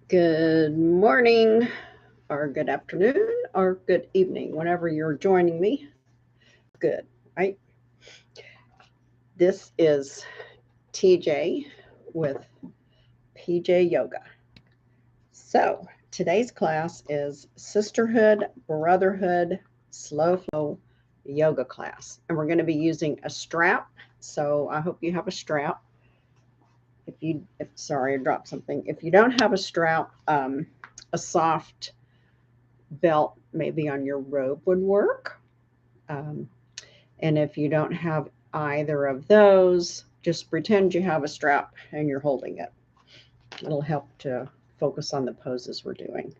Good morning, or good afternoon, or good evening, whenever you're joining me. Good, right? This is TJ with PJ Yoga. So, today's class is Sisterhood, Brotherhood, Slow Flow Yoga class. And we're going to be using a strap. So, I hope you have a strap. Sorry, I dropped something. If you don't have a strap, a soft belt maybe on your robe would work. Um, and if you don't have either of those, just pretend you have a strap and you're holding it. It'll help to focus on the poses we're doing.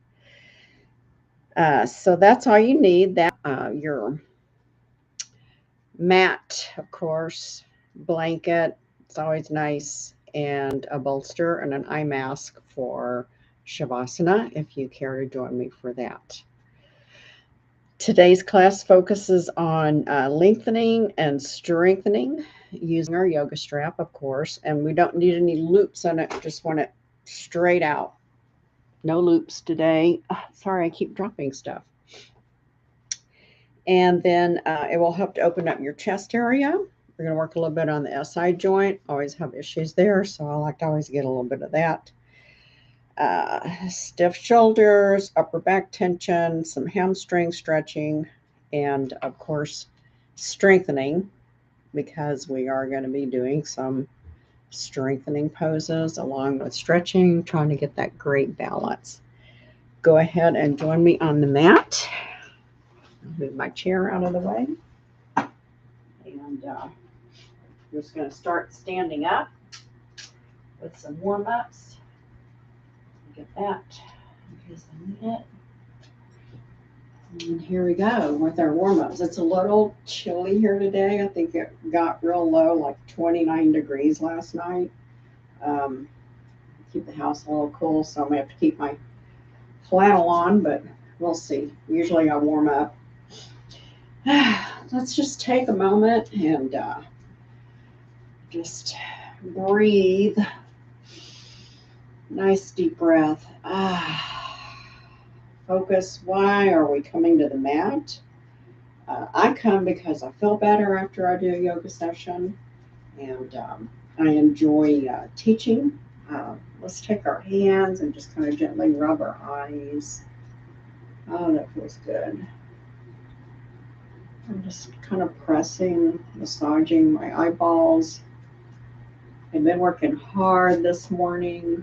So that's all you need. That your mat, of course, blanket. It's always nice, and a bolster and an eye mask for Shavasana if you care to join me for that. Today's class focuses on lengthening and strengthening using our yoga strap, of course, and we don't need any loops on it. Just want it straight out. No loops today. Sorry, I keep dropping stuff. And then it will help to open up your chest area. We're going to work a little bit on the SI joint. Always have issues there, so I like to always get a little bit of that. Stiff shoulders, upper back tension, some hamstring stretching, and of course, strengthening, because we are going to be doing some strengthening poses along with stretching, trying to get that great balance. Go ahead and join me on the mat. Move my chair out of the way. And I'm just going to start standing up with some warm-ups. Get that in case I need it. And here we go with our warm-ups. It's a little chilly here today. I think it got real low, like 29 degrees last night. Keep the house a little cool, so I'm going to have to keep my flannel on, but we'll see. Usually I warm up. Let's just take a moment and just breathe. Nice deep breath. Focus. Why are we coming to the mat? I come because I feel better after I do a yoga session, and I enjoy teaching. Let's take our hands and just kind of gently rub our eyes. Oh, that feels good. I'm just kind of pressing, massaging my eyeballs. I've been working hard this morning.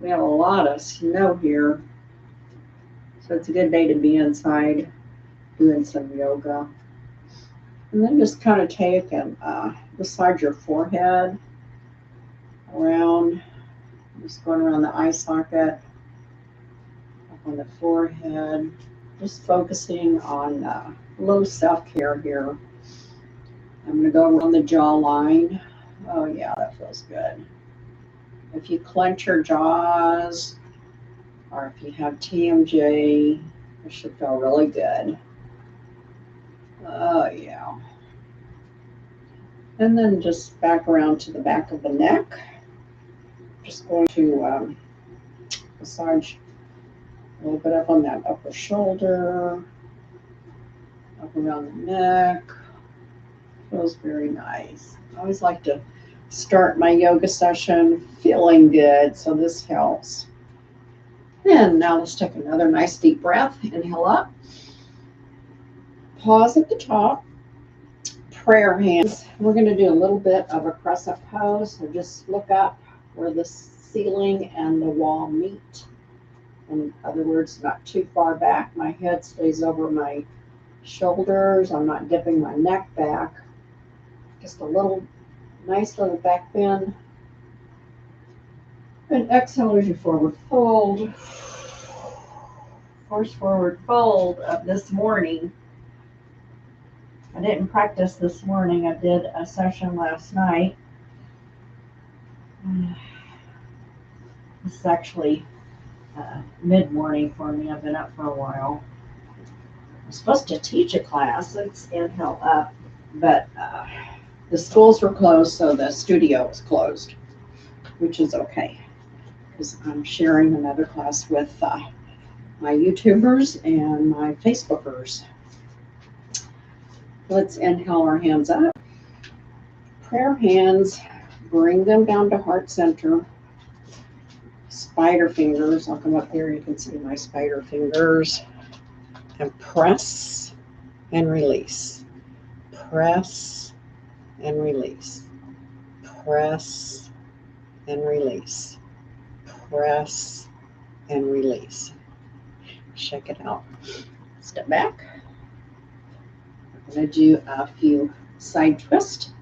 We have a lot of snow here, so it's a good day to be inside doing some yoga. And then just kind of take and massage your forehead around, just going around the eye socket, up on the forehead, just focusing on low self-care here. I'm going to go around the jawline. Oh yeah, that feels good. If you clench your jaws, or if you have TMJ, it should feel really good. Oh yeah. And then just back around to the back of the neck. Just going to massage a little bit up on that upper shoulder, up around the neck. Feels very nice. I always like to start my yoga session feeling good, so this helps. And now let's take another nice deep breath. Inhale up. Pause at the top. Prayer hands. We're going to do a little bit of a crescent pose, so just look up where the ceiling and the wall meet. In other words, not too far back. My head stays over my shoulders. I'm not dipping my neck back. Just a little, nice little back bend. And exhale as you forward fold. Force forward fold of this morning. I didn't practice this morning. I did a session last night. This is actually mid-morning for me. I've been up for a while. I'm supposed to teach a class. Let's inhale up, but the schools were closed, so the studio was closed, which is okay. because I'm sharing another class with my YouTubers and my Facebookers. Let's inhale our hands up. Prayer hands, bring them down to heart center. Spider fingers, I'll come up here, you can see my spider fingers. And press and release. Press and release. Press and release. Press and release. Check it out. Step back. I'm going to do a few side twists.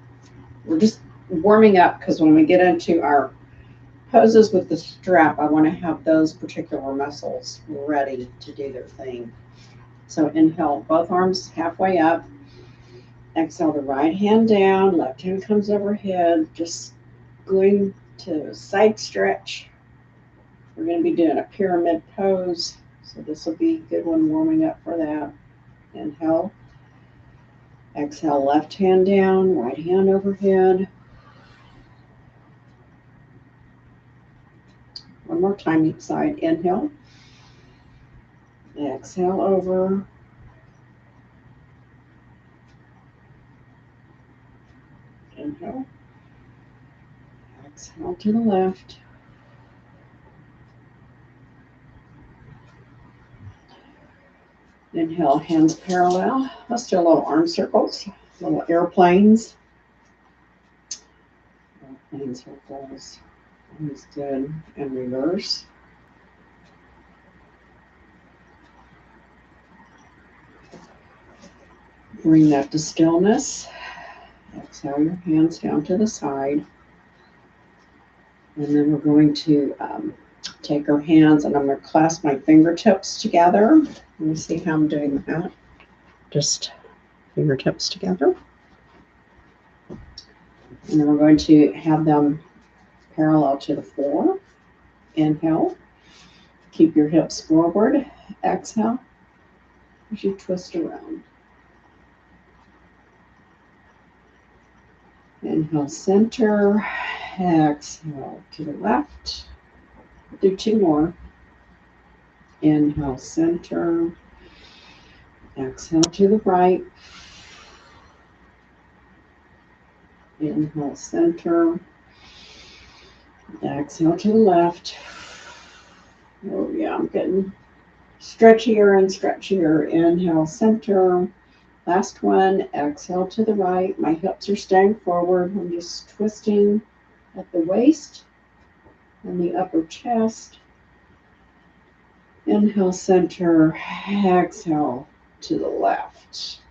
We're just warming up because when we get into our poses with the strap, I want to have those particular muscles ready to do their thing. So inhale, both arms halfway up. Exhale the right hand down, left hand comes overhead, just going to side stretch. We're going to be doing a pyramid pose, so this will be a good one warming up for that. Inhale. Exhale, left hand down, right hand overhead. One more time each side. Inhale. Exhale over. Inhale. Exhale to the left. Inhale, hands parallel. Let's do a little arm circles, little airplanes. Airplane circles. That's good. And reverse. Bring that to stillness. Exhale your hands down to the side. And then we're going to take our hands and I'm going to clasp my fingertips together. Let me see how I'm doing that. Just fingertips together. And then we're going to have them parallel to the floor. Inhale. Keep your hips forward. Exhale as you twist around. Inhale, center. Exhale to the left. Do two more. Inhale, center. Exhale to the right. Inhale, center. Exhale to the left. Oh yeah, I'm getting stretchier and stretchier. Inhale, center. Last one. Exhale to the right. My hips are staying forward. I'm just twisting at the waist and the upper chest. Inhale, center. Exhale to the left.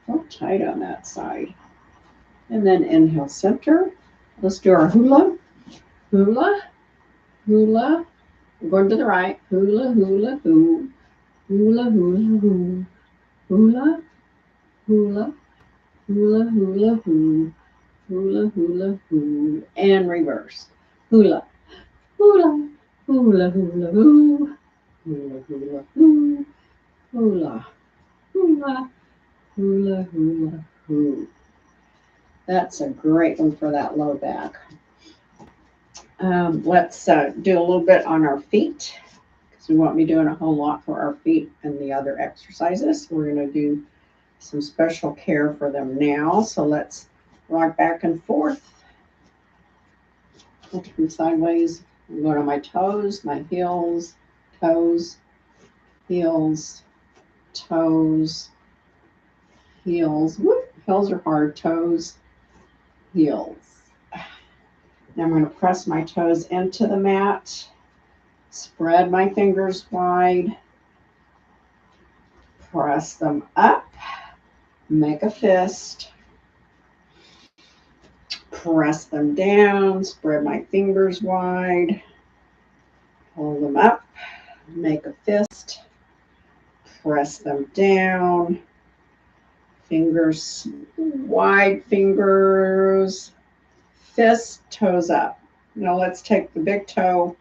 Hold tight on that side. And then inhale, center. Let's do our hula. Hula. Hula. We're going to the right. Hula, hula, hoo. Hula, hula, hoo. Hula. Hula. Hula, hula, hoo. Hula, hula, hoo. And reverse. Hula. Hula. Hula, hula, hoo. Hula, hula, hoo. Hula. Hula. Hula, hula, hoo. That's a great one for that low back. Let's do a little bit on our feet because we won't be doing a whole lot for our feet and the other exercises. We're going to do some special care for them now. So let's rock back and forth. From sideways. I'm going on my toes, my heels, toes, heels, toes, heels. Whoop, heels are hard. Toes, heels. Now I'm going to press my toes into the mat, spread my fingers wide, press them up, make a fist, press them down, spread my fingers wide, hold them up, make a fist, press them down, fingers, wide fingers, fist, toes up. Now let's take the big toe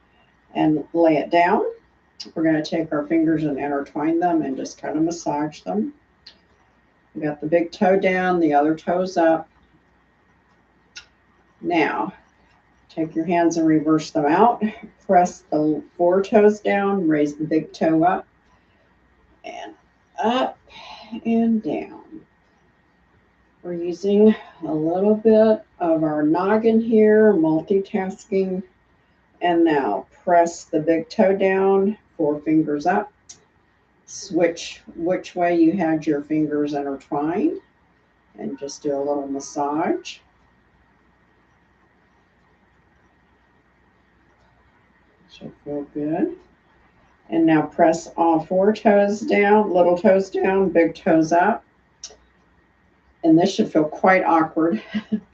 and lay it down. We're going to take our fingers and intertwine them and just kind of massage them. We got the big toe down, the other toes up. Now, Take your hands and reverse them out. Press the 4 toes down, raise the big toe up, and up and down. We're using a little bit of our noggin here, multitasking. And now press the big toe down, 4 fingers up. Switch which way you had your fingers intertwined, and just do a little massage. Should feel good. And now press all 4 toes down, little toes down, big toes up. And this should feel quite awkward.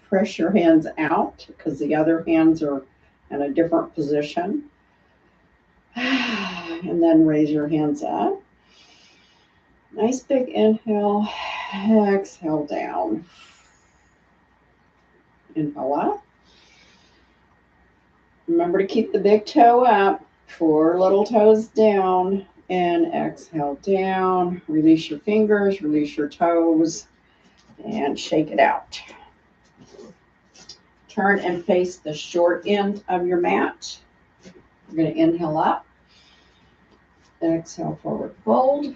Press your hands out because the other hands are in a different position. And then raise your hands up. Nice big inhale, exhale down. Inhale up. Remember to keep the big toe up, 4 little toes down, and exhale down. Release your fingers, release your toes, and shake it out. Turn and face the short end of your mat. You're going to inhale up. Exhale, forward fold.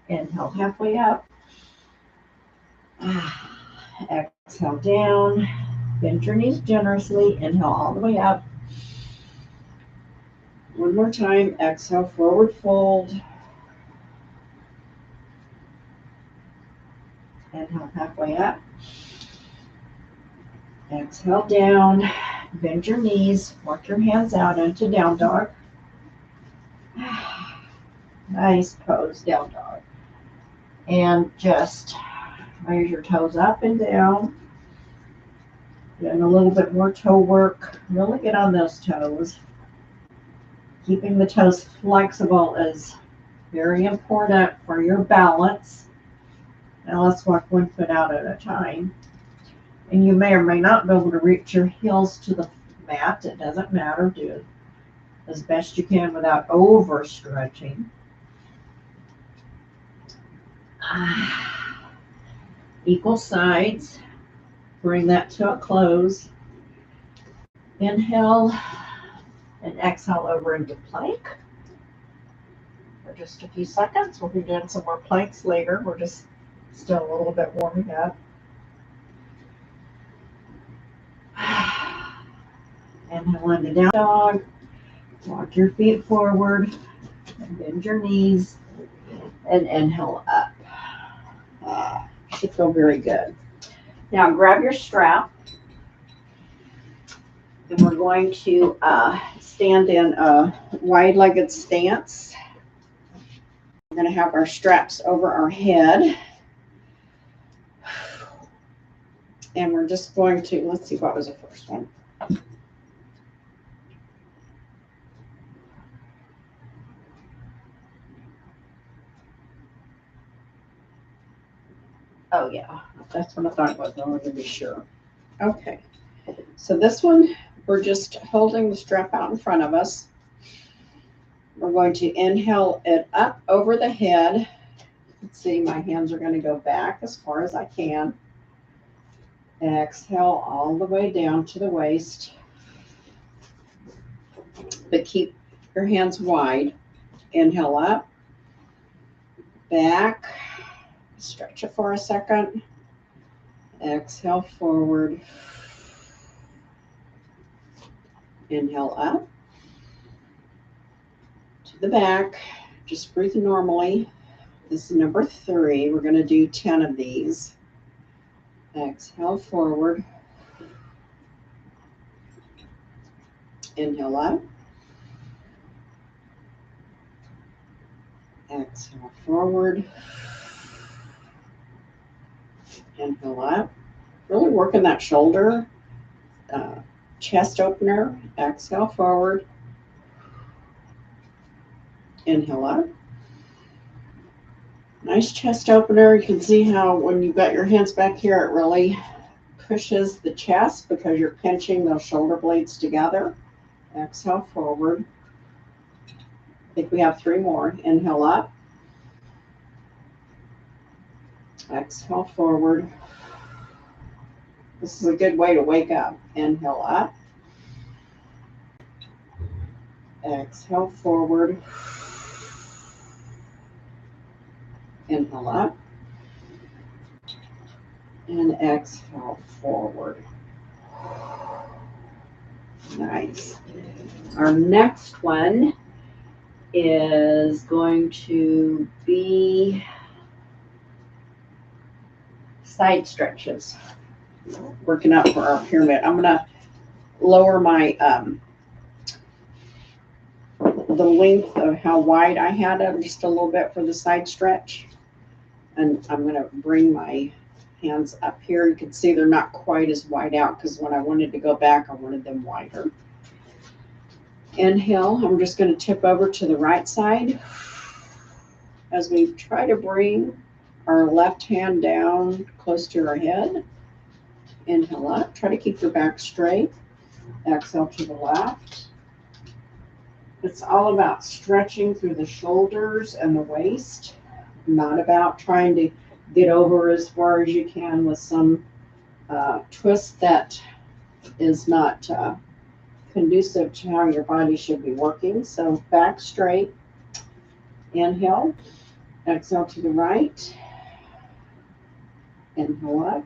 Inhale halfway up. Exhale down. Bend your knees generously. Inhale all the way up. One more time. Exhale, forward fold. Inhale halfway up. Exhale down. Bend your knees. Work your hands out into down dog. Nice pose, down dog. And just raise your toes up and down. Doing a little bit more toe work. Really get on those toes. Keeping the toes flexible is very important for your balance. Now let's walk 1 foot out at a time. And you may or may not be able to reach your heels to the mat. It doesn't matter. Do it as best you can without overstretching. Equal sides. Bring that to a close. Inhale and exhale over into plank. For just a few seconds. We'll be doing some more planks later. We're just still a little bit warming up. Inhale into down dog. Walk your feet forward. And bend your knees. And inhale up. Should feel very good. Now grab your strap. And we're going to stand in a wide-legged stance. We're going to have our straps over our head. And we're just going to, let's see, what was the first one? Oh, yeah, that's what I thought it was. I wanted to be sure. Okay, so this one, we're just holding the strap out in front of us. We're going to inhale it up over the head. Let's see, my hands are going to go back as far as I can. Exhale all the way down to the waist. But keep your hands wide. Inhale up, back. Stretch it for a second. Exhale forward. Inhale up to the back. Just breathe normally. This is number 3. We're going to do 10 of these. Exhale forward. Inhale up. Exhale forward. Inhale up. Really working that shoulder. Chest opener. Exhale forward. Inhale up. Nice chest opener. You can see how when you've got your hands back here, it really pushes the chest because you're pinching those shoulder blades together. Exhale forward. I think we have 3 more. Inhale up. Exhale forward. This is a good way to wake up. Inhale up. Exhale forward. Inhale up. And exhale forward. Nice. Our next one is going to be side stretches. Working up for our pyramid. I'm going to lower my the length of how wide I had it just a little bit for the side stretch. And I'm going to bring my hands up here. You can see they're not quite as wide out because when I wanted to go back, I wanted them wider. Inhale, I'm just going to tip over to the right side as we try to bring our left hand down close to our head. Inhale up, try to keep your back straight. Exhale to the left. It's all about stretching through the shoulders and the waist, not about trying to get over as far as you can with some twist that is not conducive to how your body should be working. So back straight. Inhale. Exhale to the right. Inhale up.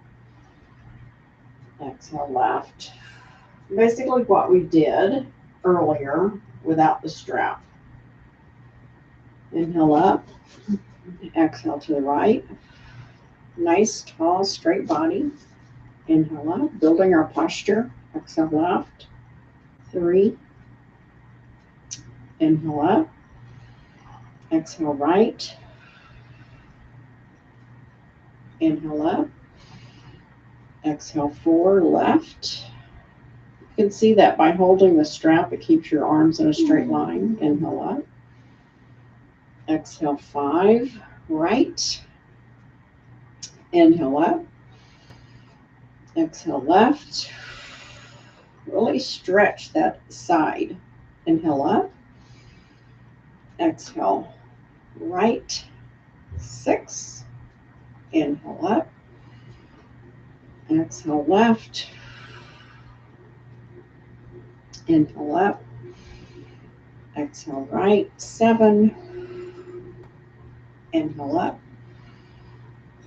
Exhale left. Basically what we did earlier without the strap. Inhale up. Exhale to the right. Nice, tall, straight body. Inhale up, building our posture. Exhale left. 3. Inhale up. Exhale right. Inhale up. Exhale 4, left. You can see that by holding the strap, it keeps your arms in a straight line. Inhale up. Exhale 5, right. Inhale up. Exhale left. Really stretch that side. Inhale up. Exhale right. 6. Inhale up. Exhale left. Inhale up. Exhale right. 7. Inhale up.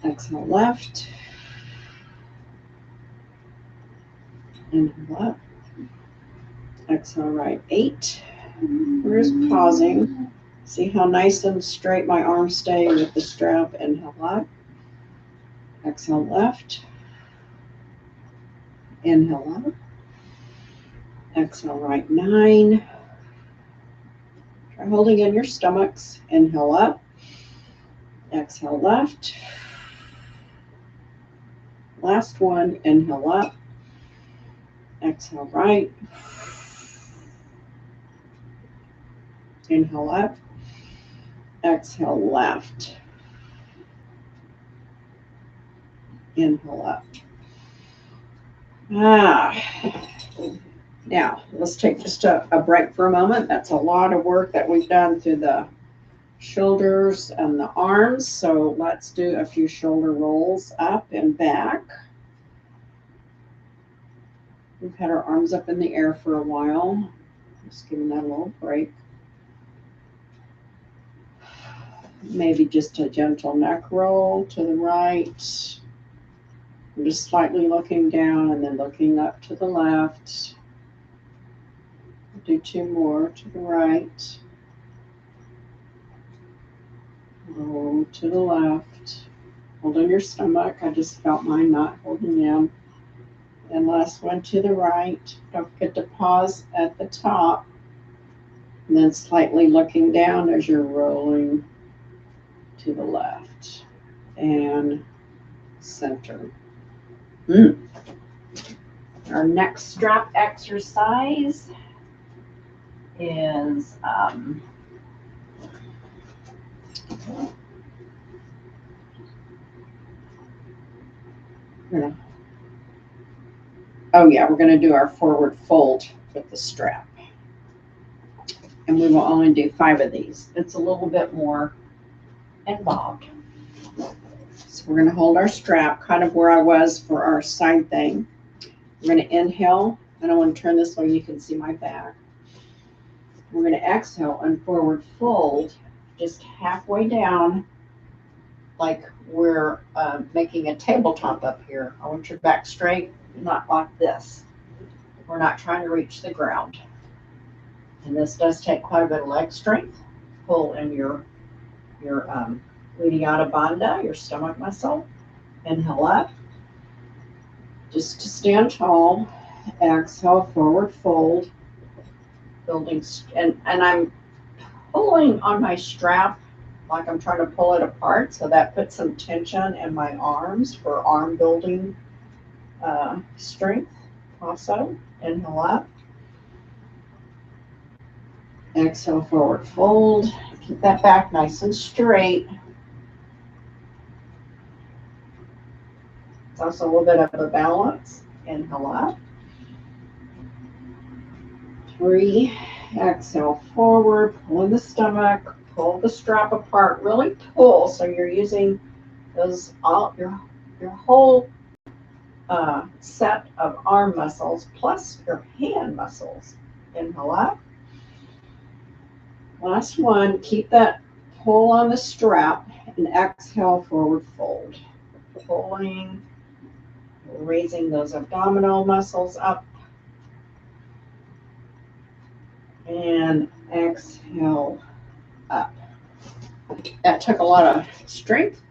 Exhale left. Inhale up. Exhale right. 8. We're just pausing. See how nice and straight my arms stay with the strap. Inhale up. Exhale left. Inhale up. Exhale right. 9. Try holding in your stomachs. Inhale up. Exhale left. Last one. Inhale up. Exhale right. Inhale up. Exhale left. Inhale up. Now, let's take just a break for a moment. That's a lot of work that we've done through the shoulders and the arms. So let's do a few shoulder rolls up and back. We've had our arms up in the air for a while. Just giving that a little break. Maybe just a gentle neck roll to the right. I'm just slightly looking down and then looking up to the left. I'll do 2 more to the right. Roll to the left. Hold in your stomach. I just felt mine not holding in. And last one to the right. Don't forget to pause at the top. And then slightly looking down as you're rolling to the left. And center. Our next strap exercise is we're going to do our forward fold with the strap. And we will only do 5 of these. It's a little bit more involved. So we're going to hold our strap kind of where I was for our side thing. We're going to inhale, and I want to turn this so you can see my back. We're going to exhale and forward fold just halfway down, like we're making a tabletop up here. I want your back straight, not like this. We're not trying to reach the ground. And this does take quite a bit of leg strength. Pull in your Uddiyana Bandha, your stomach muscle. Inhale up. Just to stand tall. Exhale, forward fold. Building, and I'm pulling on my strap like I'm trying to pull it apart. So that puts some tension in my arms for arm building strength also. Inhale up. Exhale, forward fold. Keep that back nice and straight. It's also a little bit of a balance. Inhale up. 3. Exhale, forward. Pull in the stomach. Pull the strap apart. Really pull. So you're using those your whole set of arm muscles plus your hand muscles. Inhale up. Last one, keep that pull on the strap and exhale, forward fold. Pulling, raising those abdominal muscles up. And exhale up. That took a lot of strength.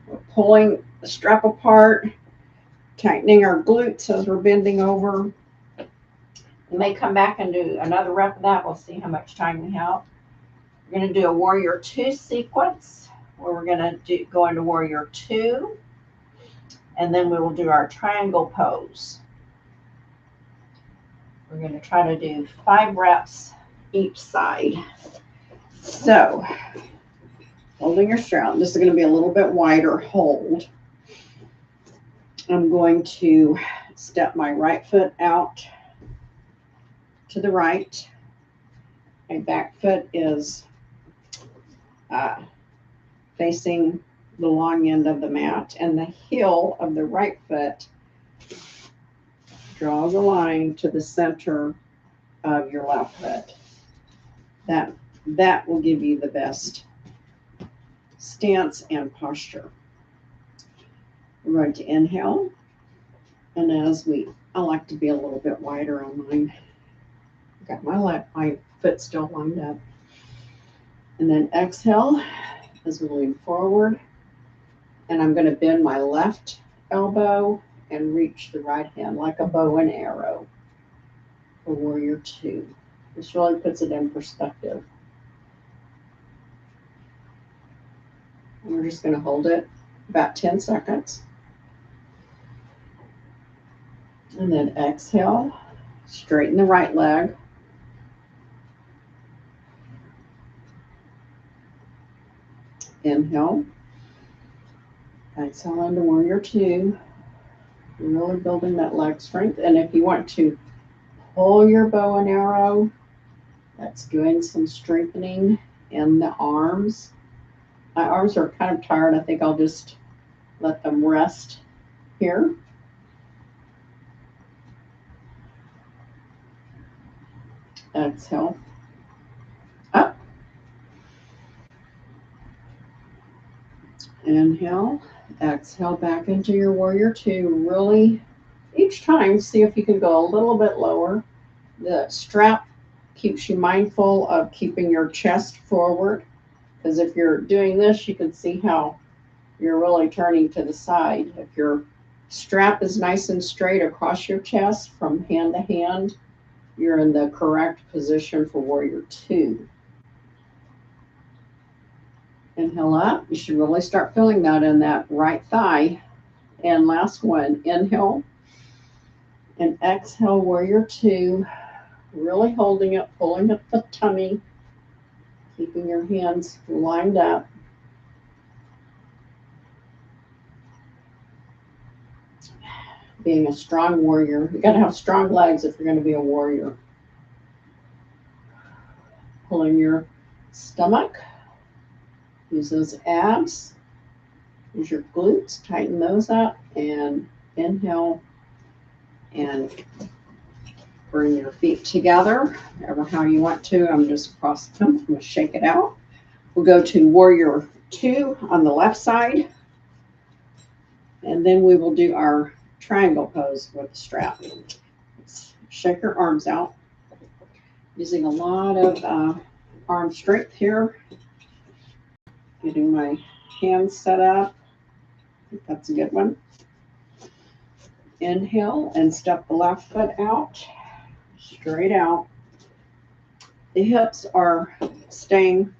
We're pulling the strap apart, tightening our glutes as we're bending over. We may come back and do another rep of that. We'll see how much time we have. We're going to do a warrior 2 sequence where we're going to go into warrior 2, and then we will do our triangle pose. We're going to try to do 5 reps each side. So, holding your strap, this is going to be a little bit wider hold. I'm going to step my right foot out to the right. My back foot is facing the long end of the mat, and the heel of the right foot draws a line to the center of your left foot. That will give you the best stance and posture. We're going to inhale, and I like to be a little bit wider on mine. Got my foot still lined up. And then exhale as we lean forward. And I'm going to bend my left elbow and reach the right hand like a bow and arrow for warrior 2. This really puts it in perspective. And we're just going to hold it about 10 seconds. And then exhale, straighten the right leg. Inhale. Exhale into warrior 2. Really building that leg strength. And if you want to pull your bow and arrow, that's doing some strengthening in the arms. My arms are kind of tired. I think I'll just let them rest here. Exhale. Up. Inhale. Exhale back into your warrior 2. Really, each time, see if you can go a little bit lower. The strap keeps you mindful of keeping your chest forward, because if you're doing this, you can see how you're really turning to the side. If your strap is nice and straight across your chest from hand to hand, you're in the correct position for warrior 2. Inhale up. You should really start feeling that in that right thigh. And last one, inhale and exhale, warrior 2. Really holding it, pulling up the tummy, keeping your hands lined up. Being a strong warrior. You got to have strong legs if you're going to be a warrior. Pulling your stomach. Use those abs. Use your glutes, tighten those up, and inhale and bring your feet together, whatever how you want to. I'm just across them. I'm going to shake it out. We'll go to Warrior 2 on the left side, and then we will do our triangle pose with the strap. Let's shake your arms out. Using a lot of arm strength here. Getting my hands set up. I think that's a good one. Inhale and step the left foot out, straight out. The hips are staying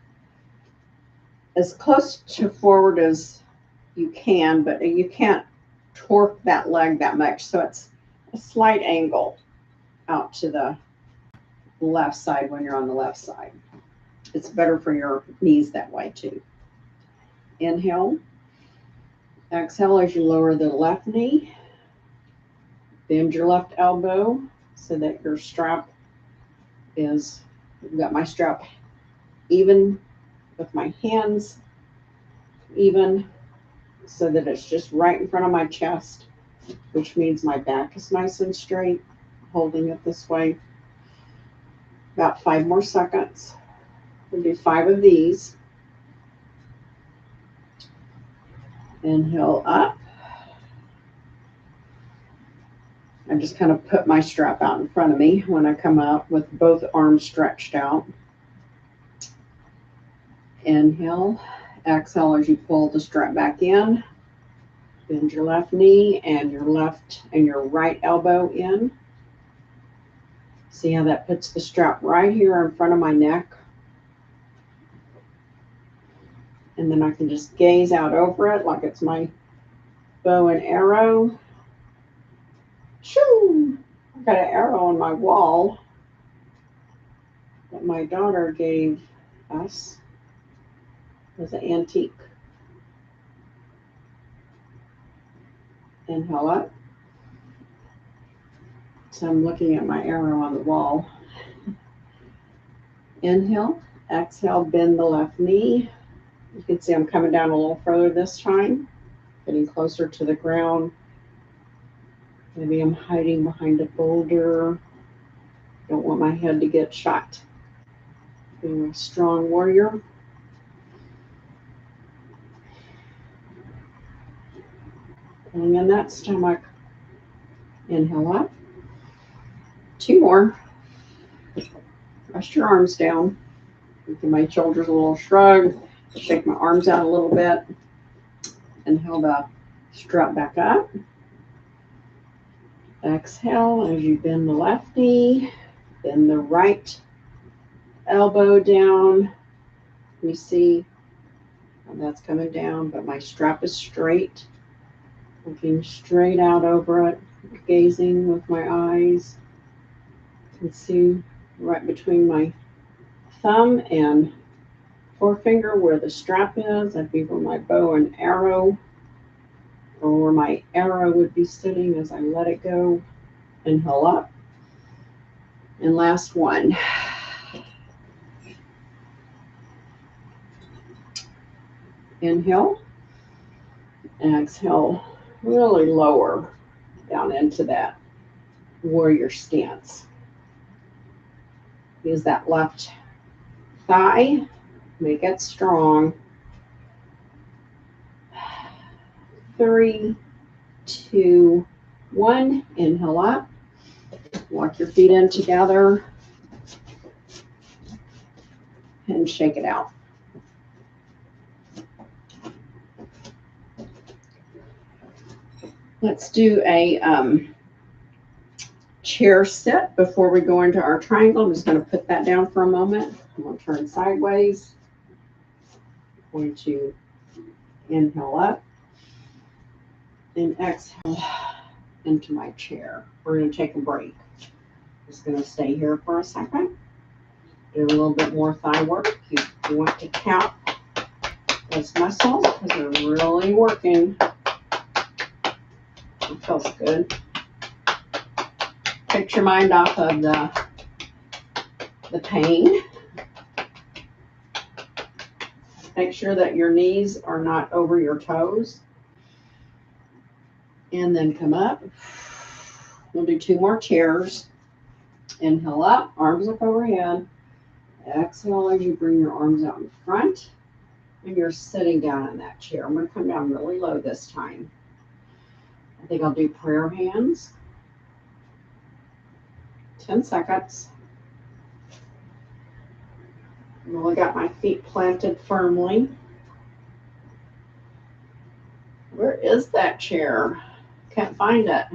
as close to forward as you can, but you can't torque that leg that much. So it's a slight angle out to the left side when you're on the left side. It's better for your knees that way too. Inhale. Exhale as you lower the left knee. Bend your left elbow so that your strap is, I've got my strap even with my hands even so that it's just right in front of my chest, which means my back is nice and straight, holding it this way. About 5 more seconds. We'll do 5 of these. Inhale up. I just kind of put my strap out in front of me when I come up with both arms stretched out. Inhale. Exhale as you pull the strap back in. Bend your left knee and your left and your right elbow in. See how that puts the strap right here in front of my neck? And then I can just gaze out over it like it's my bow and arrow. Shoo! I've got an arrow on my wall that my daughter gave us as an antique. Inhale up. So I'm looking at my arrow on the wall. Inhale, exhale, bend the left knee. You can see I'm coming down a little further this time, getting closer to the ground. Maybe I'm hiding behind a boulder. Don't want my head to get shot. Being a strong warrior. Pulling in that stomach. Inhale up. 2 more. Rest your arms down. Give my shoulders a little shrug. Shake my arms out a little bit. Inhale the strap back up. Exhale as you bend the left knee. Bend the right elbow down. You see how that's coming down, but my strap is straight. Looking straight out over it. Gazing with my eyes. You can see right between my thumb and forefinger where the strap is. That'd be where my bow and arrow, or where my arrow would be sitting as I let it go. Inhale up. And last one. Inhale. And exhale. Really lower down into that warrior stance. Use that left thigh. Make it strong. 3, 2, 1. Inhale up. Walk your feet in together. And shake it out. Let's do a chair sit before we go into our triangle. I'm just going to put that down for a moment. I'm going to turn sideways. I'm going to inhale up and exhale into my chair. We're going to take a break. Just going to stay here for a second. Do a little bit more thigh work. You want to count those muscles because they're really working. It feels good. Take your mind off of the pain. Make sure that your knees are not over your toes. And then come up. We'll do 2 more chairs. Inhale up, arms up overhead. Exhale as you bring your arms out in front. And you're sitting down in that chair. I'm going to come down really low this time. I think I'll do prayer hands. 10 seconds. I've only got my feet planted firmly. Where is that chair? Can't find it.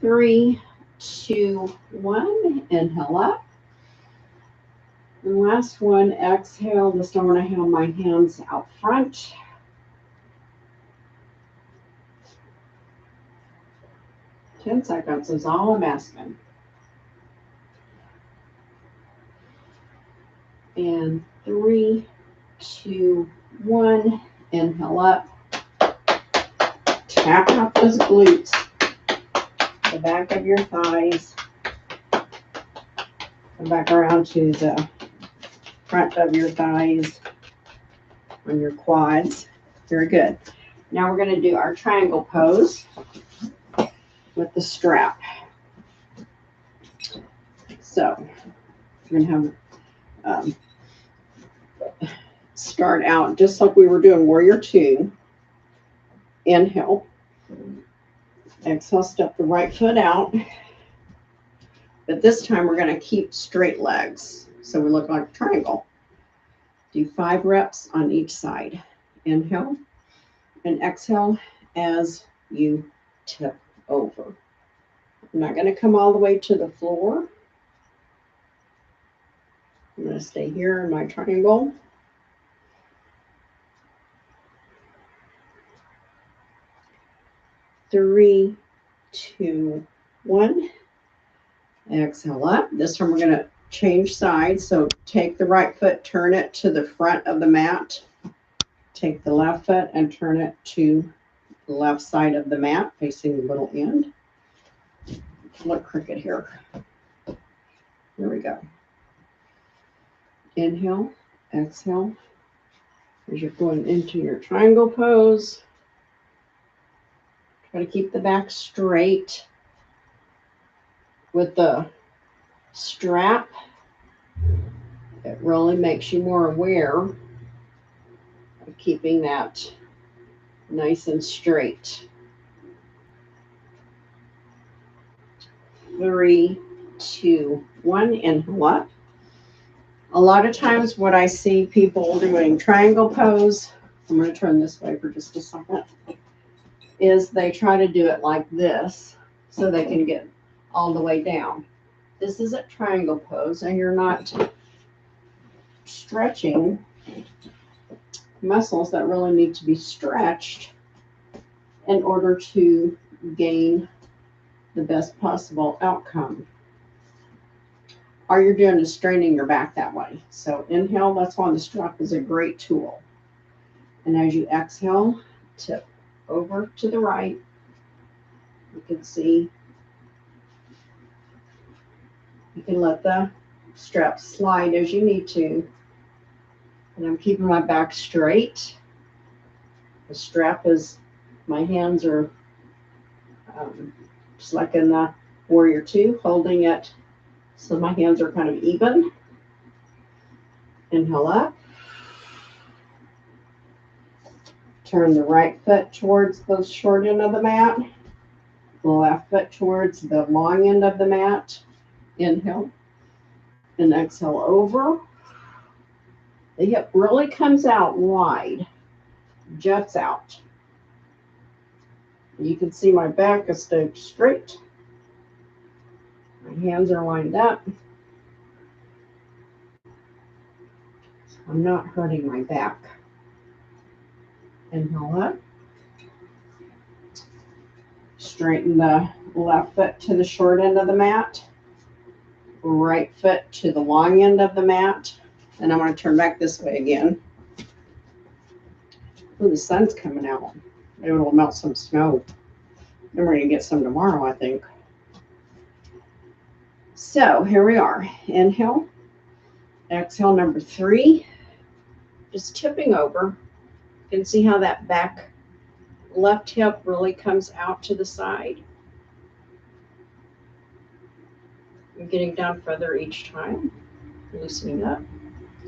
3, 2, 1. Inhale up. And last one, exhale. This time I'm going to have my hands out front. Ten seconds is all I'm asking. And 3, 2, 1. Inhale up. Tap out those glutes. The back of your thighs. Come back around to the front of your thighs on your quads. Very good. Now we're going to do our triangle pose with the strap. So we're going to have start out just like we were doing Warrior 2. Inhale. Exhale, step the right foot out. But this time we're going to keep straight legs. So we look like a triangle. Do 5 reps on each side. Inhale and exhale as you tip over. I'm not going to come all the way to the floor. I'm going to stay here in my triangle. Three, 2, 1. Exhale up. This time we're going to change sides. So take the right foot, turn it to the front of the mat. Take the left foot and turn it to the left side of the mat, facing the middle end. Look crooked here. There we go. Inhale, exhale. As you're going into your triangle pose. Try to keep the back straight. With the strap, it really makes you more aware of keeping that nice and straight. 3, 2, 1. Inhale up. A lot of times what I see people doing triangle pose, I'm going to turn this way for just a second, is they try to do it like this so they can get all the way down. This is a triangle pose and you're not stretching muscles that really need to be stretched in order to gain the best possible outcome. All you're doing is straining your back that way. So inhale, that's why the strap is a great tool. And as you exhale, tip over to the right. You can see, you can let the strap slide as you need to. And I'm keeping my back straight. The strap is, my hands are just like in the Warrior 2, holding it so my hands are kind of even. Inhale up. Turn the right foot towards the short end of the mat. The left foot towards the long end of the mat. Inhale and exhale over. The hip really comes out wide, juts out. You can see my back is stayed straight. My hands are lined up. I'm not hurting my back. Inhale up. Straighten the left foot to the short end of the mat. Right foot to the long end of the mat. And I'm going to turn back this way again. Ooh, the sun's coming out. Maybe it'll melt some snow. Then we're going to get some tomorrow, I think. So here we are. Inhale. Exhale, number 3. Just tipping over. You can see how that back left hip really comes out to the side. You're getting down further each time. Loosening up.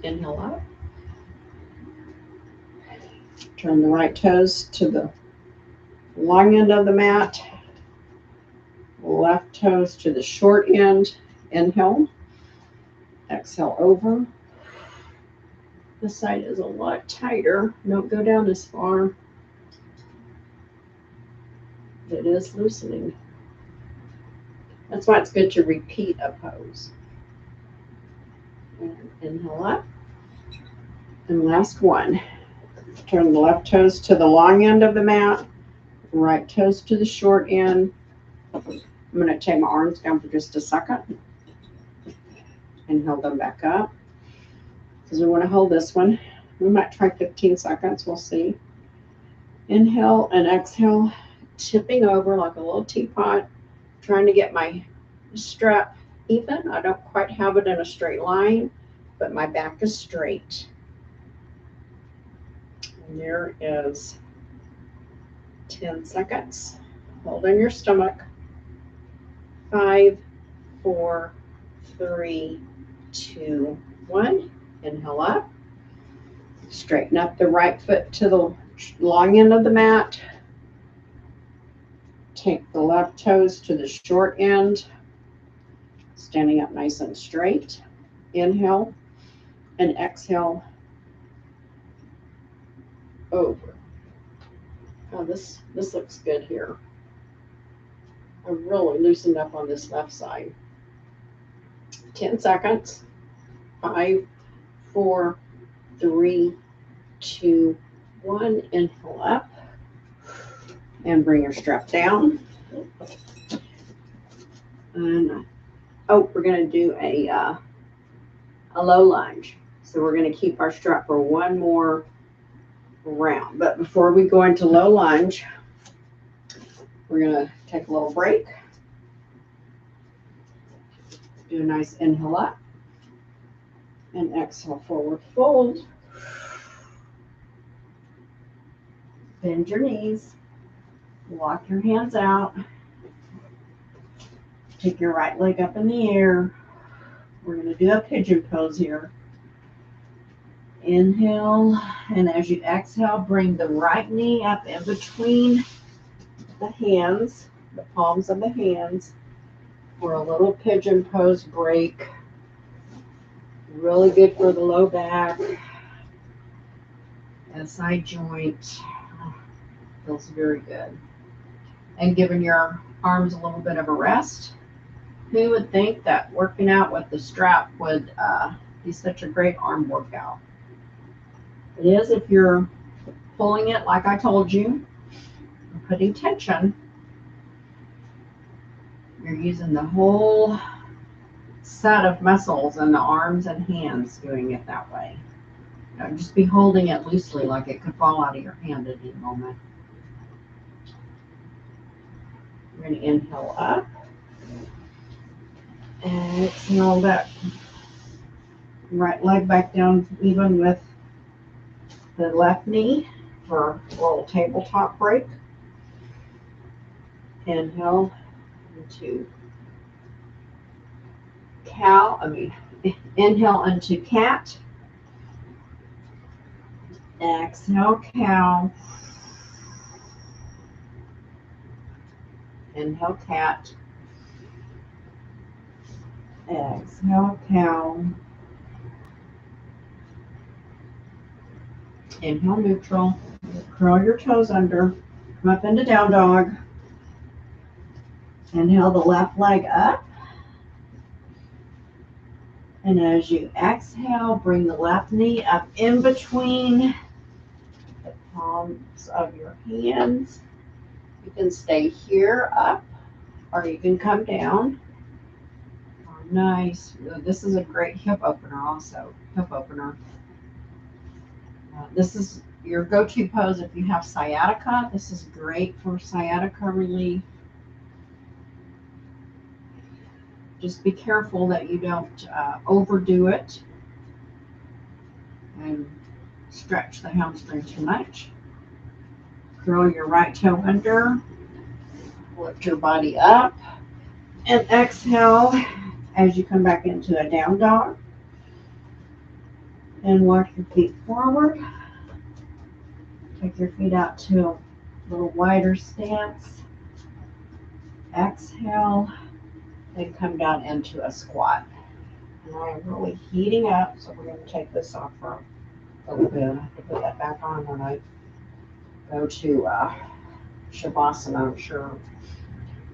Inhale up. Turn the right toes to the long end of the mat. Left toes to the short end. Inhale. Exhale over. This side is a lot tighter. Don't go down as far. It is loosening. That's why it's good to repeat a pose. And inhale up. And last one. Turn the left toes to the long end of the mat. Right toes to the short end. I'm going to take my arms down for just a second. Inhale them back up. Because we want to hold this one. We might try 15 seconds. We'll see. Inhale and exhale. Tipping over like a little teapot. Trying to get my strap even. I don't quite have it in a straight line, but my back is straight. And there is 10 seconds. Hold in your stomach. 5, 4, 3, 2, 1. Inhale up. Straighten up the right foot to the long end of the mat. Take the left toes to the short end. Standing up nice and straight. Inhale and exhale over. Oh, this looks good here. I'm really loosened up on this left side. 10 seconds. 5, 4, 3, 2, 1. Inhale up. And bring your strap down. And we're going to do a low lunge. So we're going to keep our strap for one more round. But before we go into low lunge, we're going to take a little break. Do a nice inhale up. And exhale, forward fold. Bend your knees. Walk your hands out. Take your right leg up in the air. We're going to do a pigeon pose here. Inhale, and as you exhale, bring the right knee up in between the hands, the palms of the hands, for a little pigeon pose break. Really good for the low back and side joint. Feels very good. And giving your arms a little bit of a rest. Who would think that working out with the strap would be such a great arm workout? It is if you're pulling it like I told you, and putting tension. You're using the whole set of muscles in the arms and hands doing it that way. Don't just be holding it loosely like it could fall out of your hand at any moment. We're going to inhale up. And exhale that right leg back down even with the left knee for a little tabletop break. Inhale into cow. Inhale into cat. Exhale cow. Inhale cat. Exhale cow. Inhale neutral. Curl your toes under. Come up into down dog. Inhale the left leg up. And as you exhale, bring the left knee up in between the palms of your hands. You can stay here up, or you can come down. Oh, nice. This is a great hip opener also. Hip opener. This is your go-to pose if you have sciatica. This is great for sciatica relief. Just be careful that you don't overdo it. and stretch the hamstring too much. Curl your right toe under, lift your body up, and exhale as you come back into a down dog. And walk your feet forward. Take your feet out to a little wider stance. Exhale, and come down into a squat. And I am really heating up, so we're going to take this off for a little bit. I have to put that back on when I go to Shavasana, I'm sure.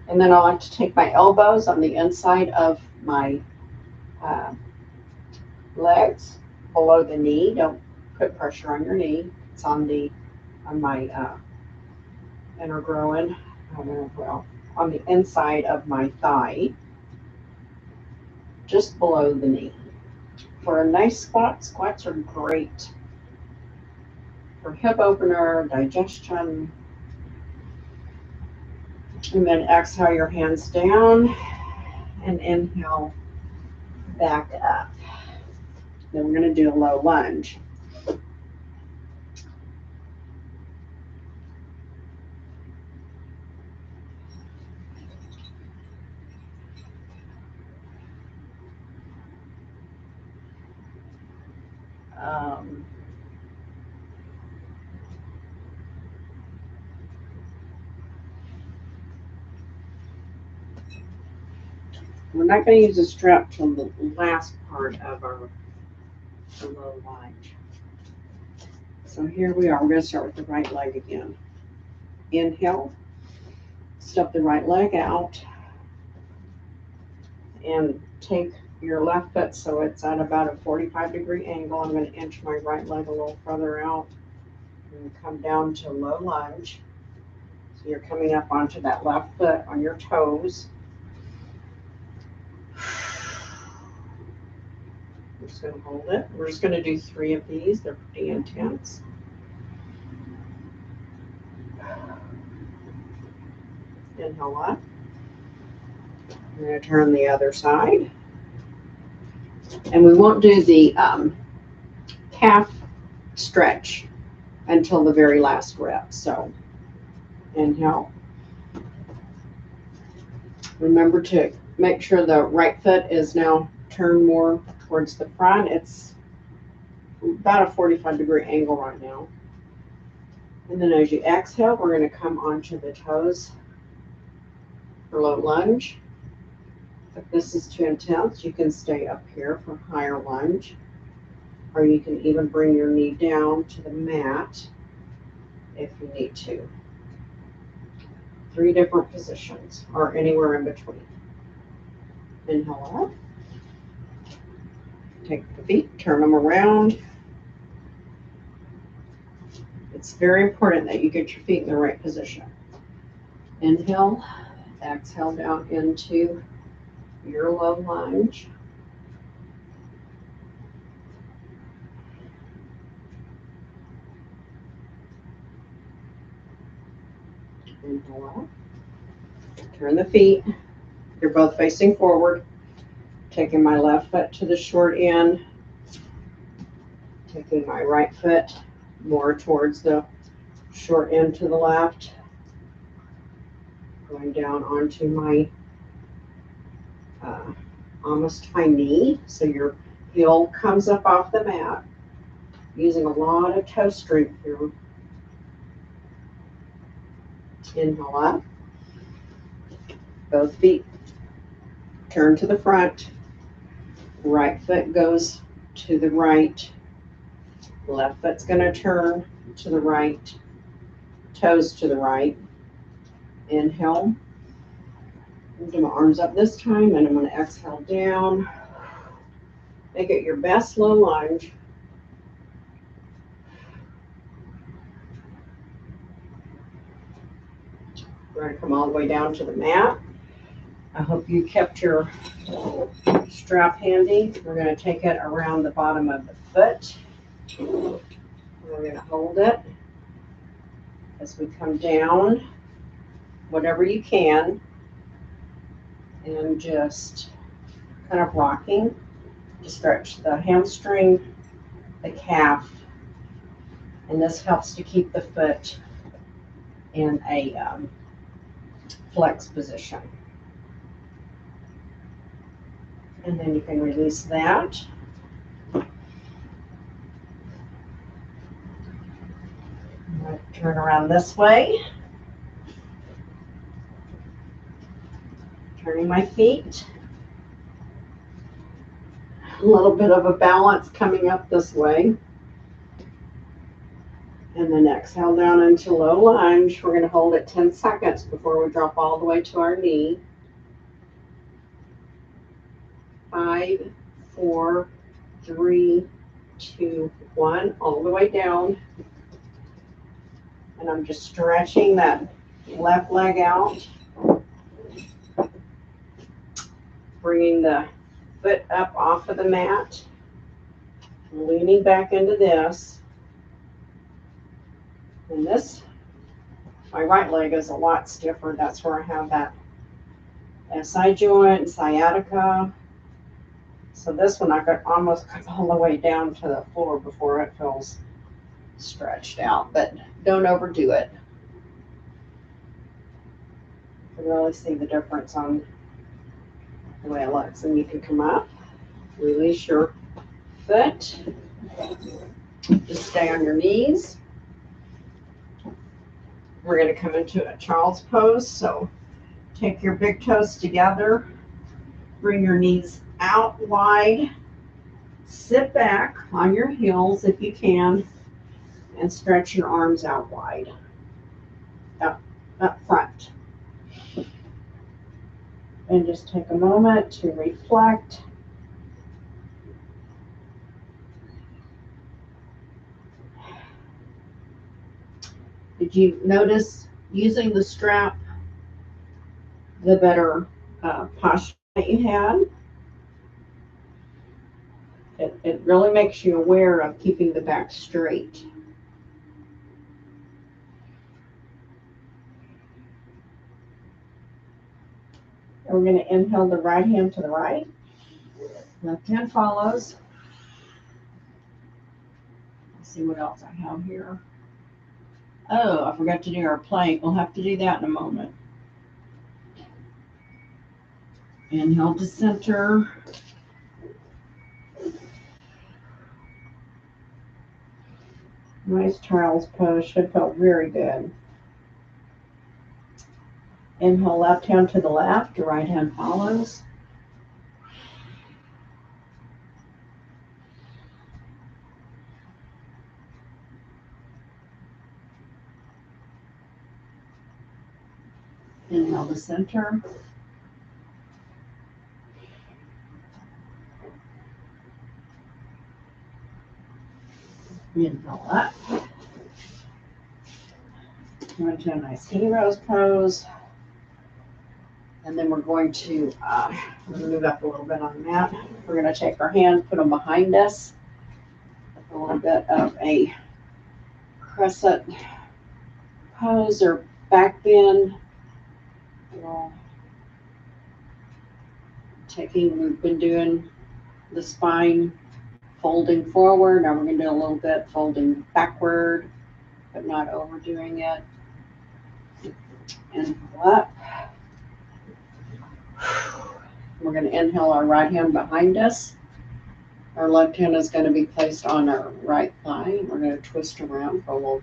And then I like to take my elbows on the inside of my legs, below the knee. Don't put pressure on your knee. It's on my inner groin, well, on the inside of my thigh, just below the knee. For a nice squat, squats are great for hip opener, digestion. And then exhale your hands down and inhale back up. Then we're going to do a low lunge. We're not going to use a strap till the last part of our low lunge. So here we are. We're going to start with the right leg again. Inhale, step the right leg out, and take your left foot so it's at about a 45-degree angle. I'm going to inch my right leg a little further out and come down to low lunge. So you're coming up onto that left foot on your toes. We're just going to hold it. We're just going to do 3 of these. They're pretty intense. Inhale up. I'm going to turn the other side. And we won't do the calf stretch until the very last rep. So inhale. Remember to make sure the right foot is now turned more towards the front. It's about a 45-degree angle right now. And then as you exhale, we're going to come onto the toes for low lunge. If this is too intense, you can stay up here for higher lunge, or you can even bring your knee down to the mat if you need to. 3 different positions, or anywhere in between. Inhale up. Take the feet, turn them around. It's very important that you get your feet in the right position. Inhale, exhale down into your low lunge. Inhale up. Turn the feet. They're both facing forward. Taking my left foot to the short end. Taking my right foot more towards the short end to the left. Going down onto my almost high knee. So your heel comes up off the mat. Using a lot of toe strength here. Inhale up. Both feet turn to the front. Right foot goes to the right. Left foot's going to turn to the right. Toes to the right. Inhale. Do my arms up this time, and I'm going to exhale down. Make it your best low lunge. We're going to come all the way down to the mat. I hope you kept your strap handy. We're going to take it around the bottom of the foot. We're going to hold it as we come down, whatever you can, and just kind of rocking to stretch the hamstring the calf. And this helps to keep the foot in a flex position. And then you can release that. I'm going to turn around this way. Turning my feet. A little bit of a balance coming up this way. And then exhale down into low lunge. We're going to hold it 10 seconds before we drop all the way to our knee. 5, 4, 3, 2, 1. All the way down. And I'm just stretching that left leg out. Bringing the foot up off of the mat. Leaning back into this. And this, my right leg is a lot stiffer. That's where I have that SI joint and sciatica. So this one I could almost come all the way down to the floor before it feels stretched out. But don't overdo it. You can really see the difference on the way it looks. And you can come up, release your foot, just stay on your knees. We're going to come into a child's pose. So take your big toes together, bring your knees out wide, sit back on your heels if you can, and stretch your arms out wide, up front. And just take a moment to reflect. Did you notice using the strap, the better posture that you had? It really makes you aware of keeping the back straight. And we're going to inhale the right hand to the right. Left hand follows. Let's see what else I have here. Oh, I forgot to do our plank. We'll have to do that in a moment. Inhale to center. Nice child's pose. Should feel very good. Inhale, left hand to the left. Your right hand follows. Inhale to center. Inhale up. Go into a nice hero's pose. And then we're going to move up a little bit on the mat. We're going to take our hands, put them behind us. A little bit of a crescent pose or back bend. We've been doing the spine folding forward. Now we're going to do a little bit folding backward, but not overdoing it. Inhale up. We're going to inhale our right hand behind us. Our left hand is going to be placed on our right thigh. We're going to twist around for a little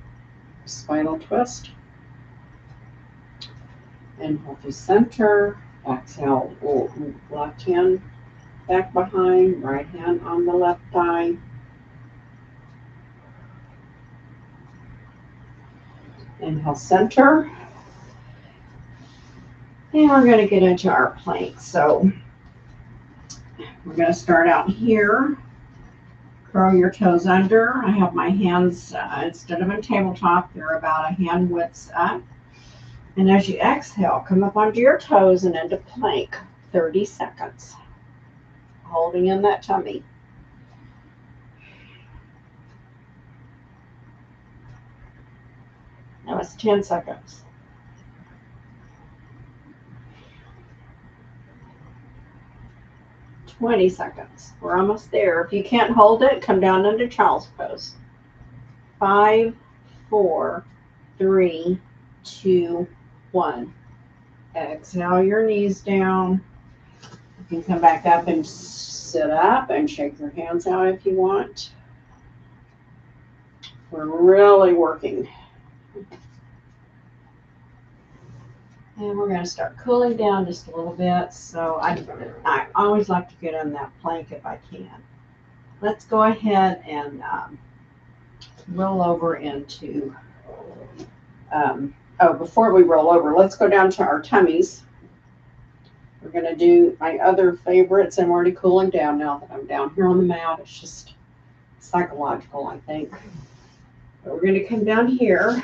spinal twist. Inhale to center. Exhale, left hand back behind, right hand on the left thigh. Inhale, center. And we're going to get into our plank. So we're going to start out here. Curl your toes under. I have my hands, instead of a tabletop, they're about a hand width up. And as you exhale, come up onto your toes and into plank. 30 seconds. Holding in that tummy. Now it's 10 seconds. 20 seconds. We're almost there. If you can't hold it, come down into child's pose. 5, 4, 3, 2, 1. Exhale your knees down. You can come back up and sit up and shake your hands out if you want. We're really working. And we're going to start cooling down just a little bit. So I always like to get on that plank if I can. Let's go ahead and roll over into, before we roll over, let's go down to our tummies. We're going to do my other favorites, and we're already cooling down now that I'm down here on the mat. It's just psychological, I think. But we're going to come down here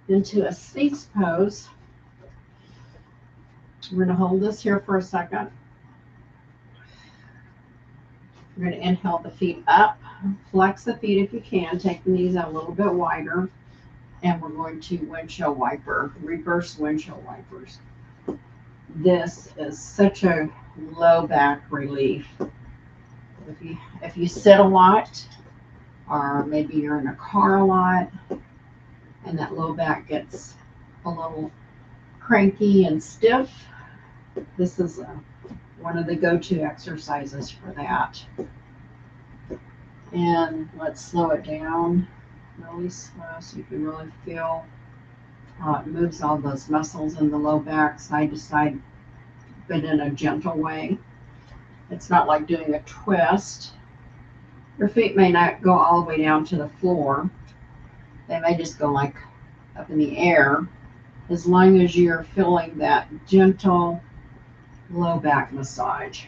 into a Sphinx pose. We're going to hold this here for a second. We're going to inhale the feet up, flex the feet if you can, take the knees out a little bit wider, and we're going to windshield wiper, reverse windshield wipers. This is such a low back relief. If you sit a lot, or maybe you're in a car a lot, and that low back gets a little cranky and stiff, this is one of the go-to exercises for that. And let's slow it down really slow so you can really feel how it moves all those muscles in the low back side to side, but in a gentle way. It's not like doing a twist. Your feet may not go all the way down to the floor. They may just go like up in the air, as long as you're feeling that gentle low back massage.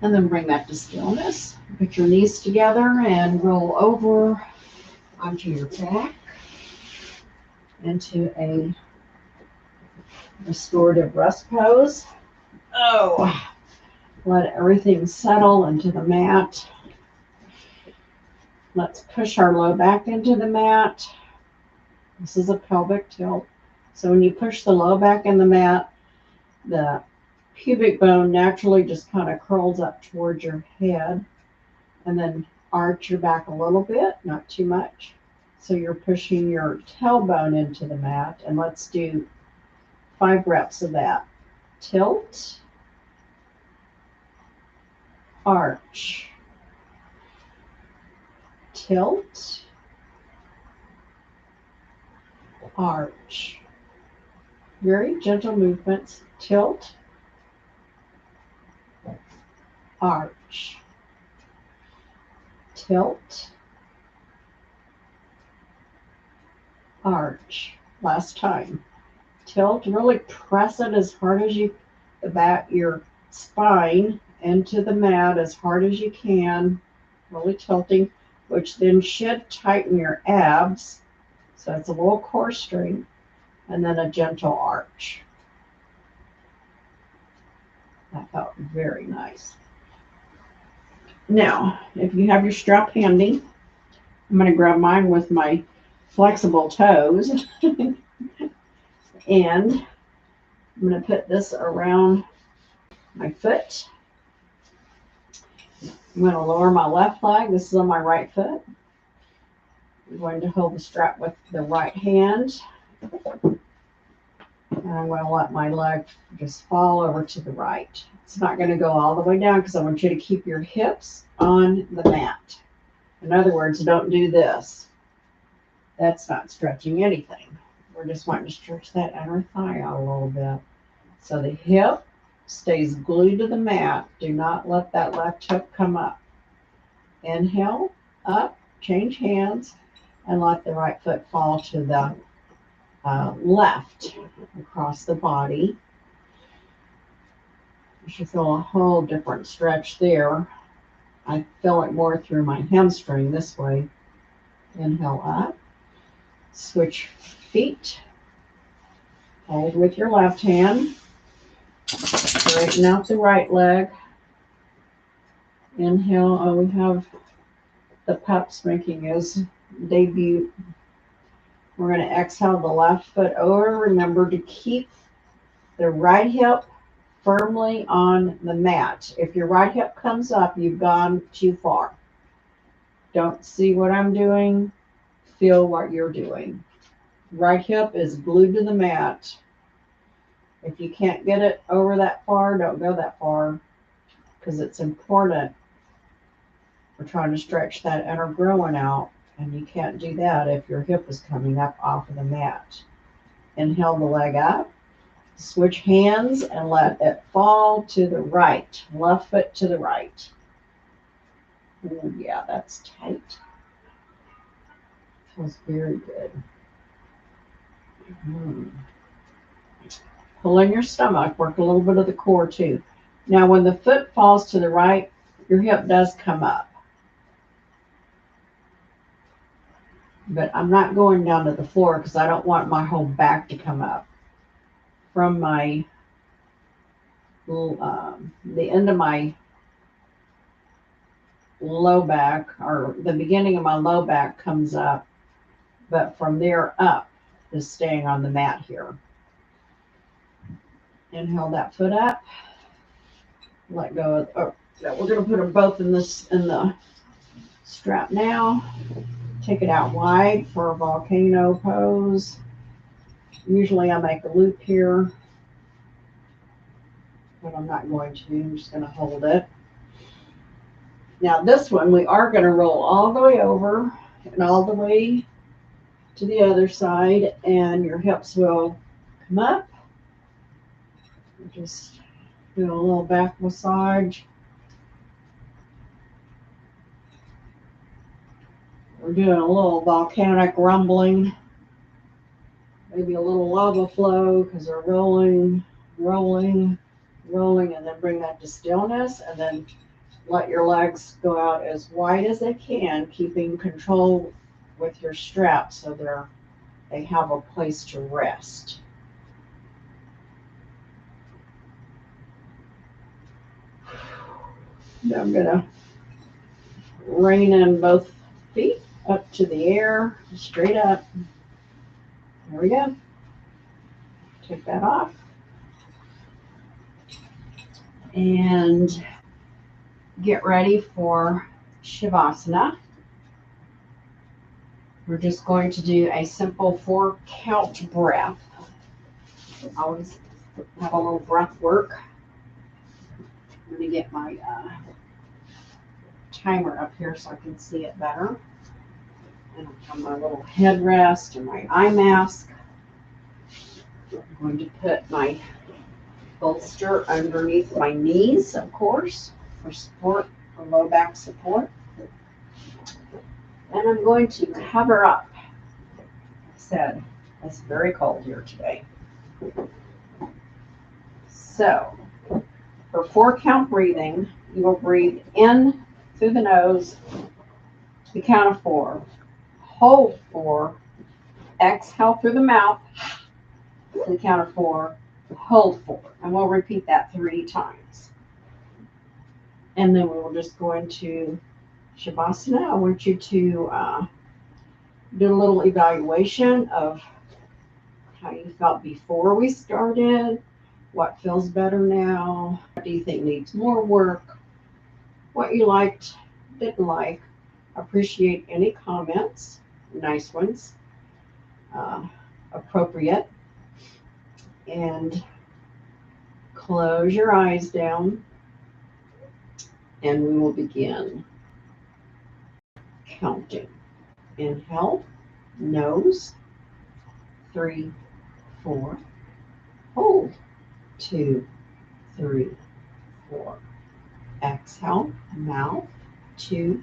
And then bring that to stillness. Put your knees together and roll over onto your back into a restorative rest pose. Oh, let everything settle into the mat. Let's push our low back into the mat. This is a pelvic tilt. So when you push the low back in the mat, the pubic bone naturally just kind of curls up towards your head, and then arch your back a little bit, not too much. So you're pushing your tailbone into the mat, and let's do 5 reps of that. Tilt, arch, tilt, arch. Very gentle movements. Tilt, arch, tilt, arch. Last time. Tilt, really press it as hard as you, your spine into the mat as hard as you can, really tilting, which then should tighten your abs. So it's a little core strength, and then a gentle arch. That felt very nice. Now, if you have your strap handy, I'm going to grab mine with my flexible toes. And I'm going to put this around my foot. I'm going to lower my left leg. This is on my right foot. I'm going to hold the strap with the right hand. And I'm going to let my leg just fall over to the right. It's not going to go all the way down because I want you to keep your hips on the mat. In other words, don't do this. That's not stretching anything. We're just wanting to stretch that inner thigh out a little bit. So the hip stays glued to the mat. Do not let that left hip come up. Inhale, up, change hands, and let the right foot fall to the left across the body. You should feel a whole different stretch there. I feel it more through my hamstring this way. Inhale up. Switch feet. Hold with your left hand. Straighten out the right leg. Inhale. Oh, we have the pups making his debut. We're going to exhale the left foot over. Remember to keep the right hip firmly on the mat. If your right hip comes up, you've gone too far. Don't see what I'm doing. Feel what you're doing. Right hip is glued to the mat. If you can't get it over that far, don't go that far, because it's important. We're trying to stretch that inner groin out, and you can't do that if your hip is coming up off of the mat. Inhale the leg up. Switch hands and let it fall to the right. Left foot to the right. Ooh, yeah, that's tight. Feels very good. Pull in your stomach. Work a little bit of the core too. Now, when the foot falls to the right, your hip does come up. But I'm not going down to the floor because I don't want my whole back to come up. From my the end of my low back, or the beginning of my low back comes up, but from there up is staying on the mat here. Inhale that foot up. Let go of, we're going to put them both in the strap now. Take it out wide for a volcano pose. Usually I make a loop here, but I'm not going to. I'm just going to hold it. Now this one, we are going to roll all the way over and all the way to the other side, and your hips will come up. Just do a little back massage. We're doing a little volcanic rumbling, maybe a little lava flow, because they're rolling, rolling, rolling, and then bring that to stillness, and then let your legs go out as wide as they can, keeping control with your straps so they have a place to rest. Now I'm going to rein in both feet up to the air, straight up. There we go. Take that off. And get ready for Shavasana. We're just going to do a simple 4-count breath. I always have a little breath work. I'm going to get my timer up here so I can see it better. And I have my little headrest and my eye mask. I'm going to put my bolster underneath my knees, of course, for support, for low back support. And I'm going to cover up. Like I said, it's very cold here today. So, for 4-count breathing, you will breathe in through the nose to the count of 4. Hold 4. Exhale through the mouth to the count of 4. Hold 4. And we'll repeat that 3 times. And then we will just go into Shavasana. I want you to do a little evaluation of how you felt before we started. What feels better now? What do you think needs more work? What you liked, didn't like. Appreciate any comments, nice ones, appropriate. And close your eyes down, and we will begin counting. Inhale, nose, 3, 4. Hold, 2, 3, 4. Exhale, mouth, 2,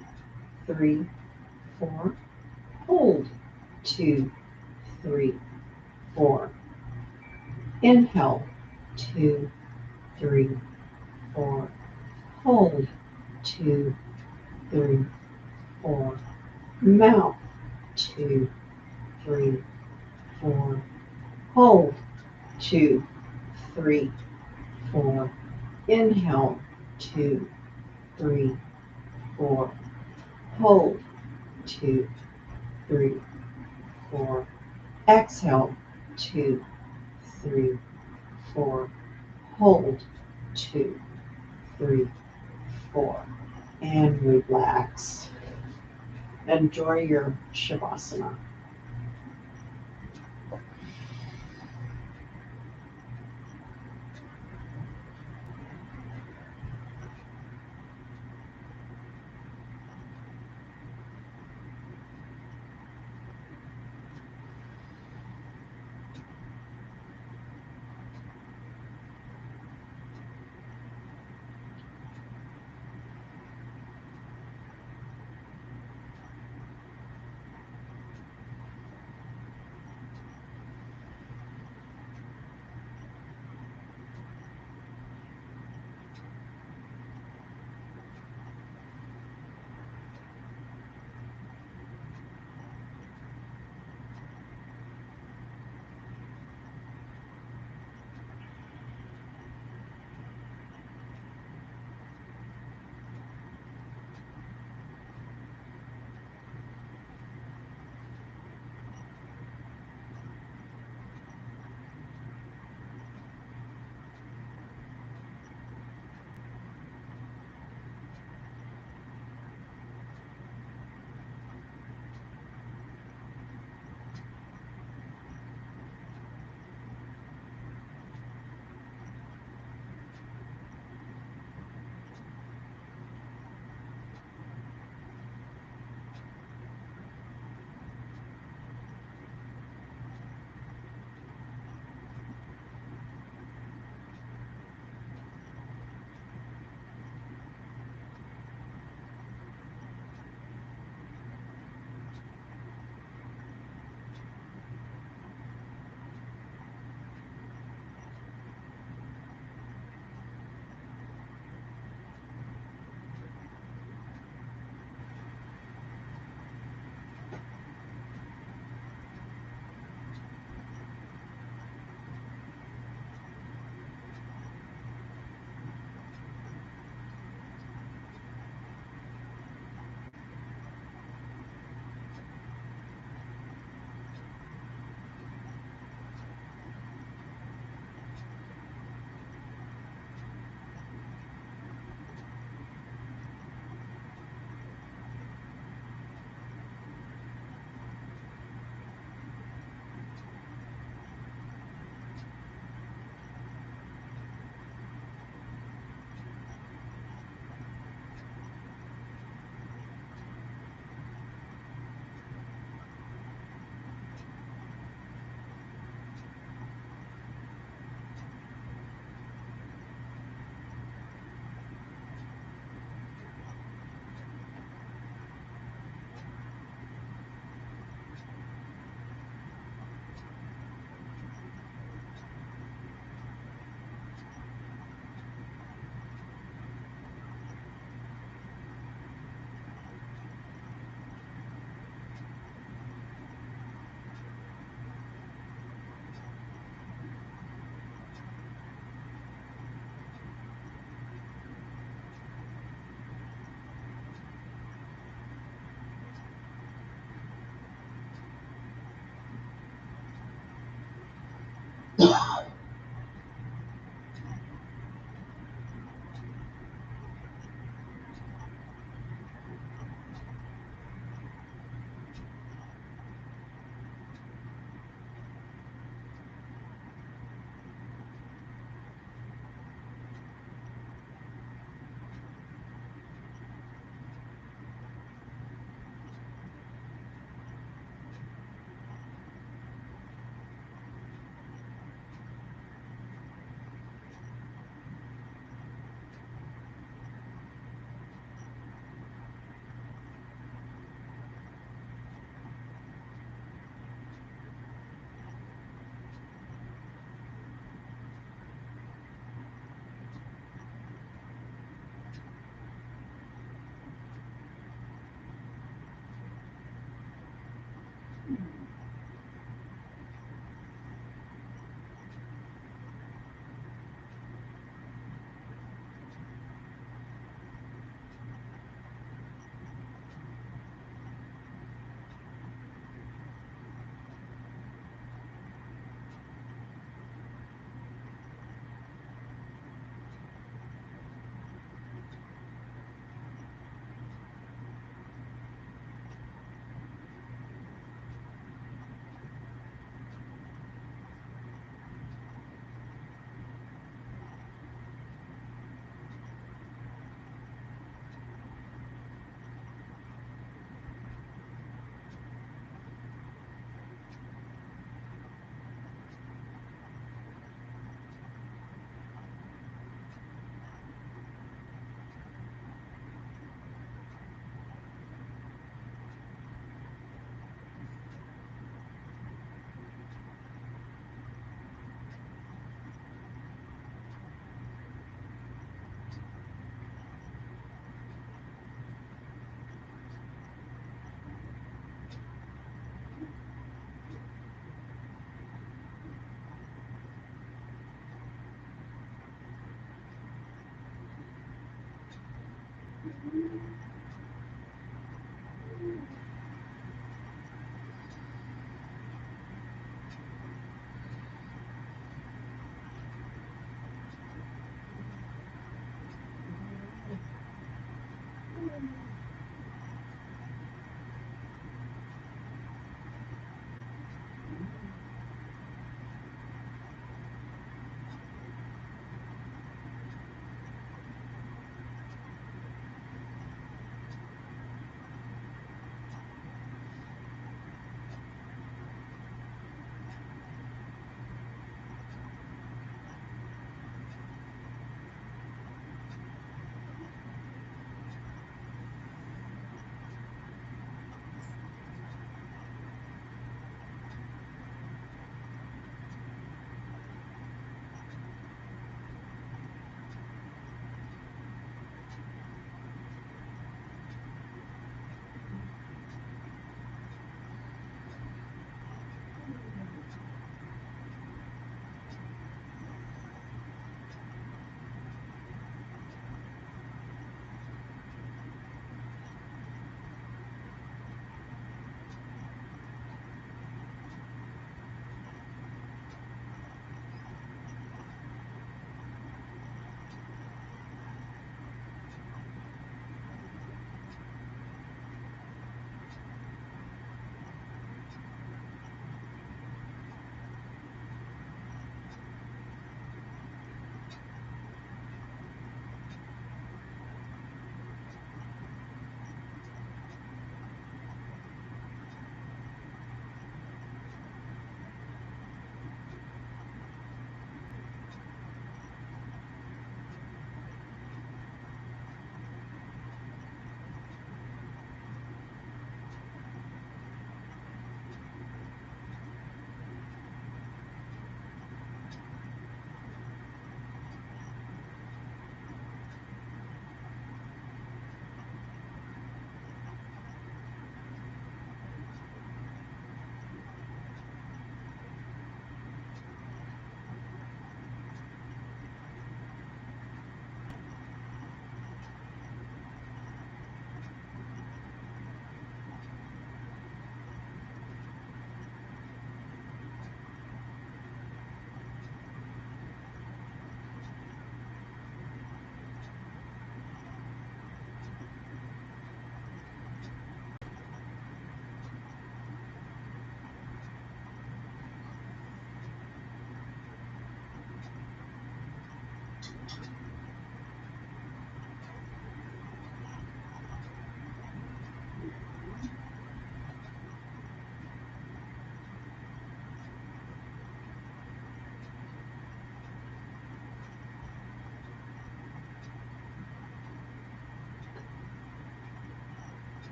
3, 4. Hold, 2, 3, 4. Inhale, 2, 3, 4. Hold, 2, 3, 4. Mouth, 2, 3, 4. Hold, 2, 3, 4. Inhale, 2, 3, 4. Hold, 2, 3, 4. Exhale, 2, 3, 4. Hold, 2, 3, 4, and relax. Enjoy your Shavasana.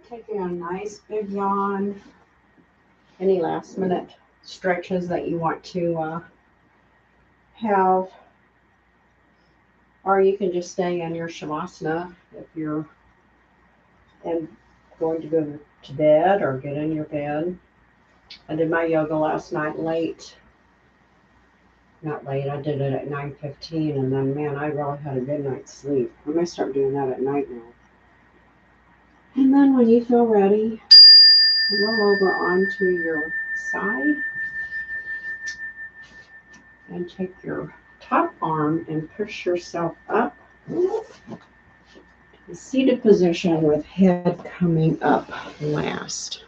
Taking a nice big yawn. any last minute stretches that you want to have. Or you can just stay in your Shavasana if you're going to go to bed or get in your bed. I did my yoga last night late. Not late, I did it at 9:15, and then, man, I really had a good night's sleep. I might start doing that at night now. And then when you feel ready, roll over onto your side and take your top arm and push yourself up. The seated position with head coming up last.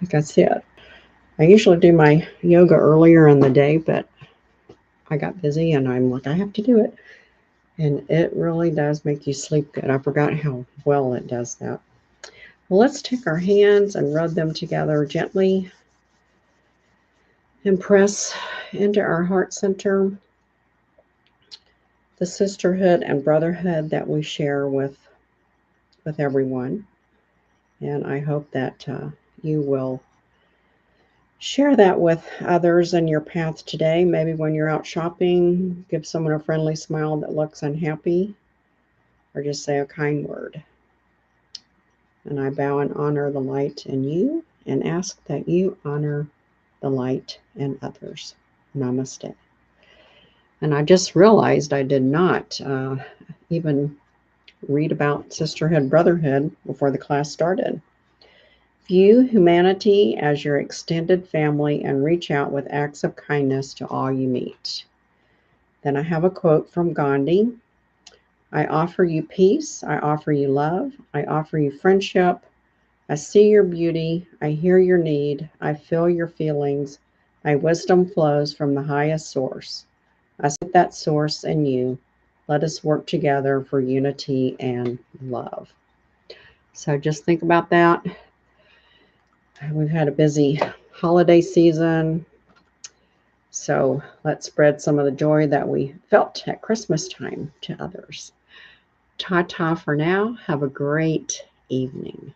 Like I said, I usually do my yoga earlier in the day, but I got busy and I'm like, I have to do it. And it really does make you sleep good. I forgot how well it does that. Well, let's take our hands and rub them together gently and press into our heart center, the sisterhood and brotherhood that we share with everyone. And I hope that you will share that with others in your path today. Maybe when you're out shopping, give someone a friendly smile that looks unhappy, or just say a kind word. And I bow and honor the light in you and ask that you honor the light in others. Namaste. And I just realized I did not even read about sisterhood, brotherhood before the class started. View humanity as your extended family and reach out with acts of kindness to all you meet. Then I have a quote from Gandhi. I offer you peace. I offer you love. I offer you friendship. I see your beauty. I hear your need. I feel your feelings. My wisdom flows from the highest source. I see that source in you. Let us work together for unity and love. So just think about that. We've had a busy holiday season, so let's spread some of the joy that we felt at Christmas time to others. Ta-ta for now. Have a great evening.